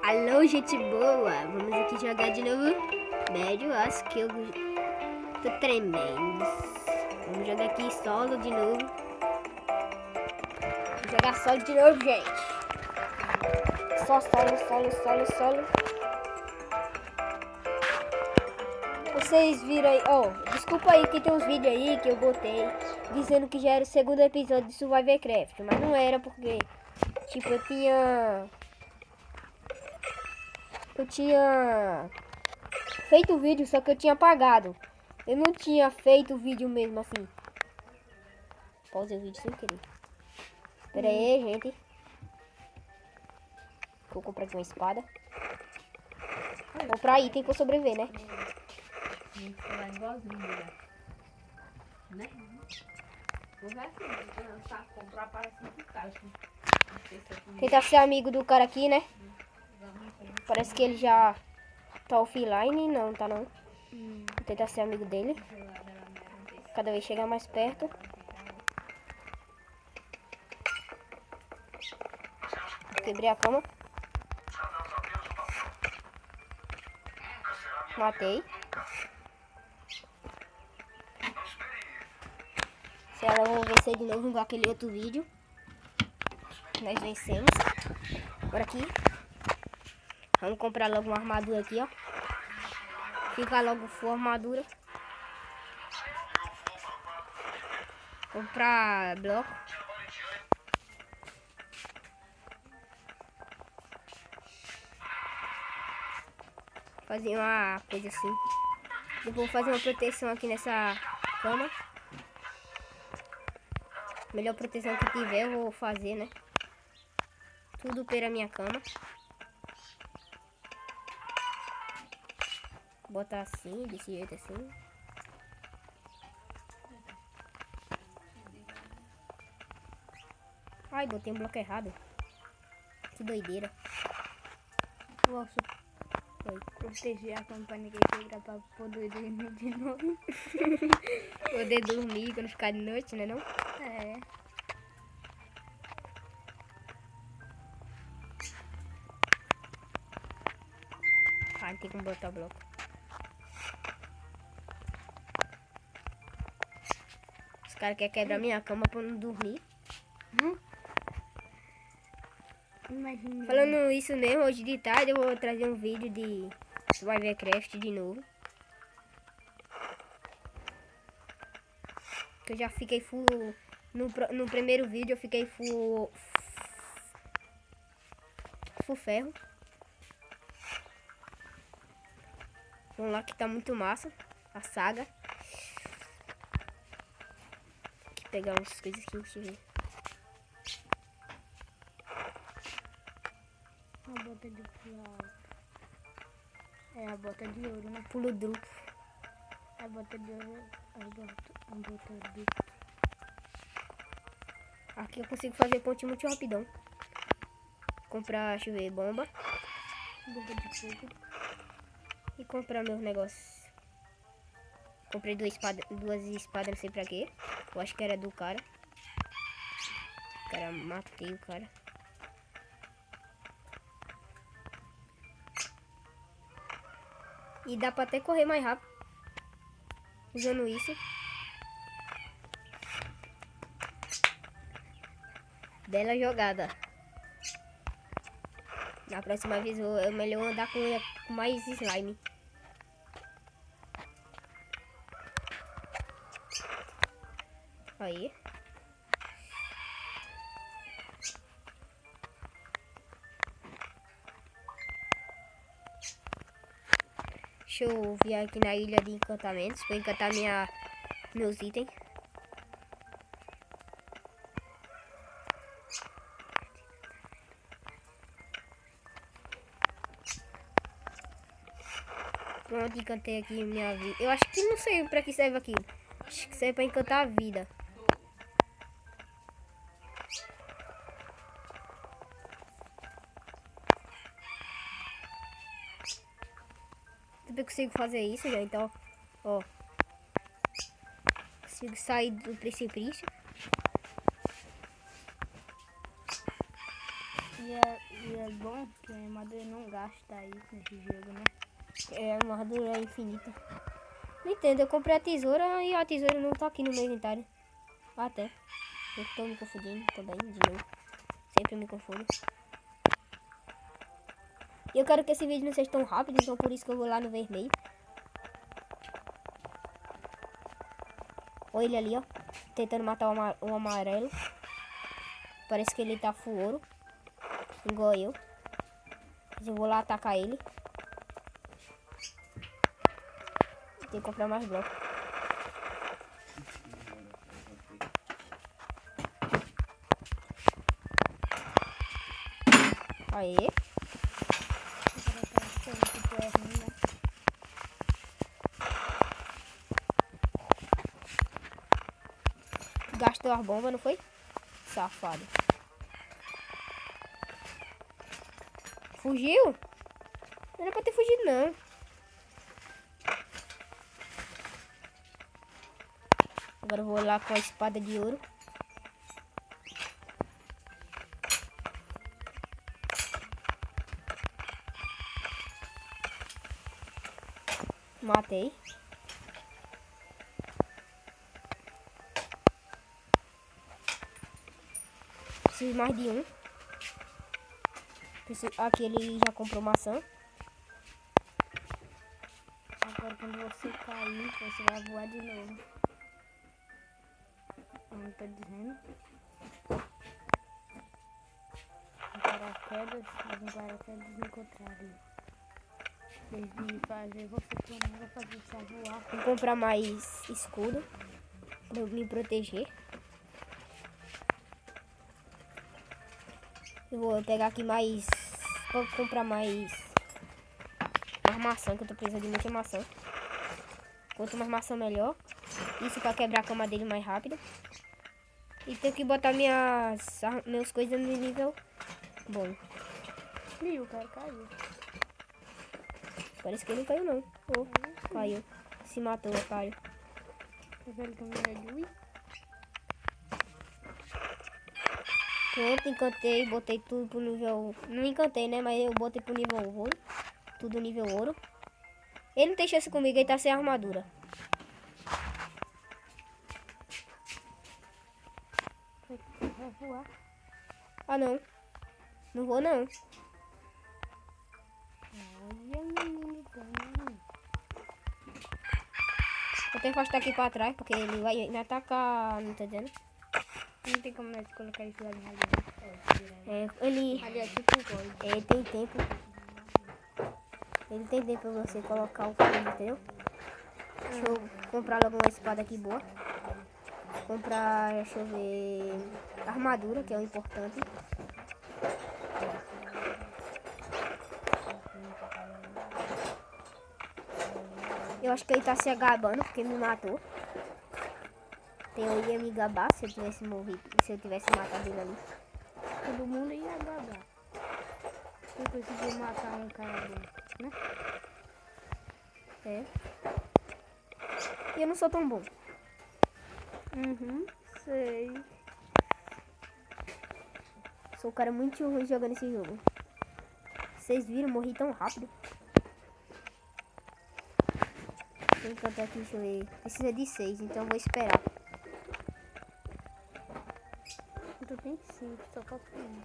Alô, gente boa! Vamos aqui jogar de novo médio. Acho que eu tô tremendo. Vamos jogar aqui solo de novo. Vou jogar solo de novo, gente. Só solo. Vocês viram aí, desculpa aí que tem uns vídeos aí que eu botei dizendo que já era o segundo episódio de Survivorcraft, mas não era porque, tipo, eu tinha feito o vídeo, só que eu tinha apagado. Eu não tinha feito o vídeo mesmo assim. Pausei o vídeo sem querer. Pera aí, gente. Vou comprar aqui uma espada. Vou comprar item pra eu sobreviver, né? Tentar ser amigo do cara aqui, né? Parece que ele já tá offline. Não, tá não. Vou tentar ser amigo dele. Cada vez chegar mais perto. Quebrei a cama. Matei. Se ela vou vencer de novo igual aquele outro vídeo. Nós vencemos. Agora aqui. Vamos comprar logo uma armadura aqui, ó. Fica logo full armadura. Comprar bloco. Fazer uma coisa assim. Depois vou fazer uma proteção aqui nessa cama. Melhor proteção que tiver eu vou fazer, né? Tudo pela minha cama. Botar assim, desse jeito assim. Ai, botei um bloco errado. Que doideira. Posso proteger a campanha que quebra pra poder dormir de novo. Poder dormir quando ficar de noite, né não? É. Ah, tem que botar o bloco. Os caras querem quebrar minha cama pra eu não dormir. Imagina. Falando isso mesmo, hoje de tarde eu vou trazer um vídeo de Survivorcraft de novo. Que eu já fiquei full... No primeiro vídeo eu fiquei full ferro. Vamos lá que tá muito massa a saga. Aqui pegar umas coisas aqui, deixa eu ver. A bota de pulo. É a bota de ouro, né? Pulo duplo. A bota de ouro. A bota de... Aqui eu consigo fazer ponte muito rapidão. Comprar, deixa eu ver, bomba. Bomba de fogo. E comprar meus negócios. Comprei duas espadas, não sei pra quê. Eu acho que era do cara. Matei o cara. E dá pra até correr mais rápido. Usando isso. Bela jogada. Na próxima vez é melhor andar com mais slime. Aí. Deixa eu vir aqui na ilha de encantamentos para encantar meus itens. Pronto, encantei aqui minha vida. Eu acho que não sei para que serve aquilo. Acho que serve para encantar a vida. Eu consigo fazer isso já, então, ó. Consigo sair do precipício. E é bom que a armadura não gasta aí nesse jogo, né? É, a armadura é infinita. Não entendo, eu comprei a tesoura e a tesoura não tá aqui no meu inventário. Até. Eu tô me confundindo também, de novo. Sempre me confundo. E eu quero que esse vídeo não seja tão rápido, então por isso que eu vou lá no vermelho. Olha ele ali, ó. Tentando matar o amarelo. Parece que ele tá full ouro. Igual eu. Mas eu vou lá atacar ele. Tem que comprar mais blocos. Aê. Gastou as bombas, não foi? Safado. Fugiu? Não era pra ter fugido, não. Agora eu vou lá com a espada de ouro. Matei. Preciso mais de um. Aqui ele já comprou maçã. Agora quando você cair, você vai voar de novo. Não tô dizendo. Um paraquedas, mas um paraquedas encontrado. Desde fazer você planeja fazer você voar. Vou comprar mais escudo pra eu me proteger. Eu vou pegar aqui mais. Vou comprar mais maçã, que eu tô precisando de muita maçã. Quanto mais maçã, melhor. Isso pra quebrar a cama dele mais rápido. E tenho que botar meus coisas no nível bom. Ih, o cara caiu. Parece que ele não caiu, não. Oh, caiu. Se matou, otário. Ele também é de Wii. Pronto, encantei, botei tudo pro nível... Não encantei, né? Mas eu botei pro nível ouro. Tudo nível ouro. Ele não tem chance comigo, ele tá sem armadura. Vai voar. Ah, não. Não vou, não. Olha, menino, também. Vou ter que afastar aqui pra trás, porque ele vai me atacar, não tá dizendo? Não tem como nós colocar isso lá na É, ele... ali é tipo gold. Ele tem tempo. Ele tem tempo pra você colocar o coisa, entendeu? Deixa eu comprar logo uma espada aqui boa. Comprar, deixa eu ver... Armadura, que é o importante. Eu acho que ele tá se agabando, porque me matou. Eu ia me gabar se eu tivesse morrido, se eu tivesse matado ele ali. Todo mundo ia gabar. Eu consegui matar um cara bom, né? É. E eu não sou tão bom. Sei. Sou um cara muito ruim jogando esse jogo. Vocês viram? Morri tão rápido. Vou encantar aqui, deixa eu ver. Precisa de 6, então eu vou esperar. Eu tenho 5, só falta 1.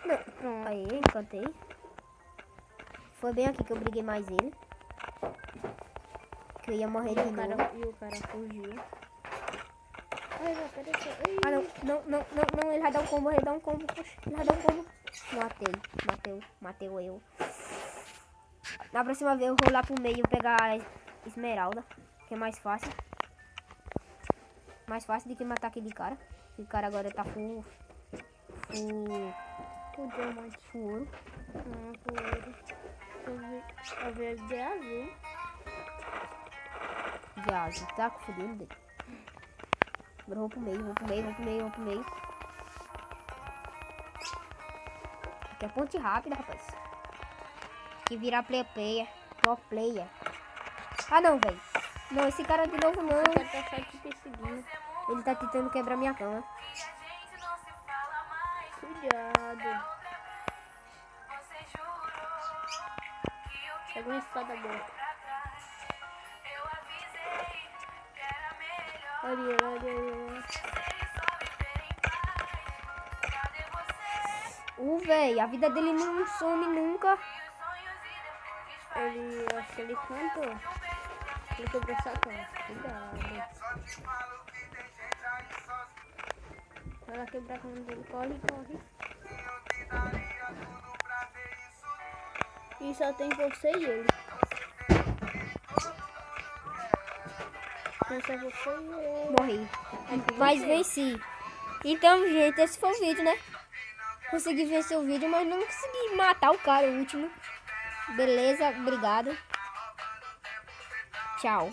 Pronto. Aí, encantei. Foi bem aqui que eu briguei mais ele. Que eu ia morrer de novo. E o cara fugiu. Ai, já apareceu. Ah, não, ele vai dar um combo, ele vai dar um combo. Poxa, ele vai dar um combo. Matei eu. Na próxima vez eu vou lá pro meio pegar a esmeralda, que é mais fácil. Mais fácil do que matar aquele cara. Aquele cara agora tá full diamante. Full ouro. Full ouro. Eu vi de azul. De azul, tá fudendo dele. Agora eu vou pro meio. Aqui é ponte rápida, rapaz. Que virar pro player. Ah, não, velho. Não, esse cara de novo não. O cara tá só te perseguindo. Ele tá tentando quebrar minha cama. Cuidado. Pega uma espada boa. Olha. Véi, a vida dele não some nunca. Ele, acho que ele cantou. Ele quebrou essa cama. Cuidado. Vai lá quebrar a cama dele. Corre. E só tem você e ele. Tem só você e ele. Morri. Mas venci. Então, gente, esse foi o vídeo, né? Consegui vencer o vídeo, mas não consegui matar o cara, o último. Beleza, obrigado. Tchau.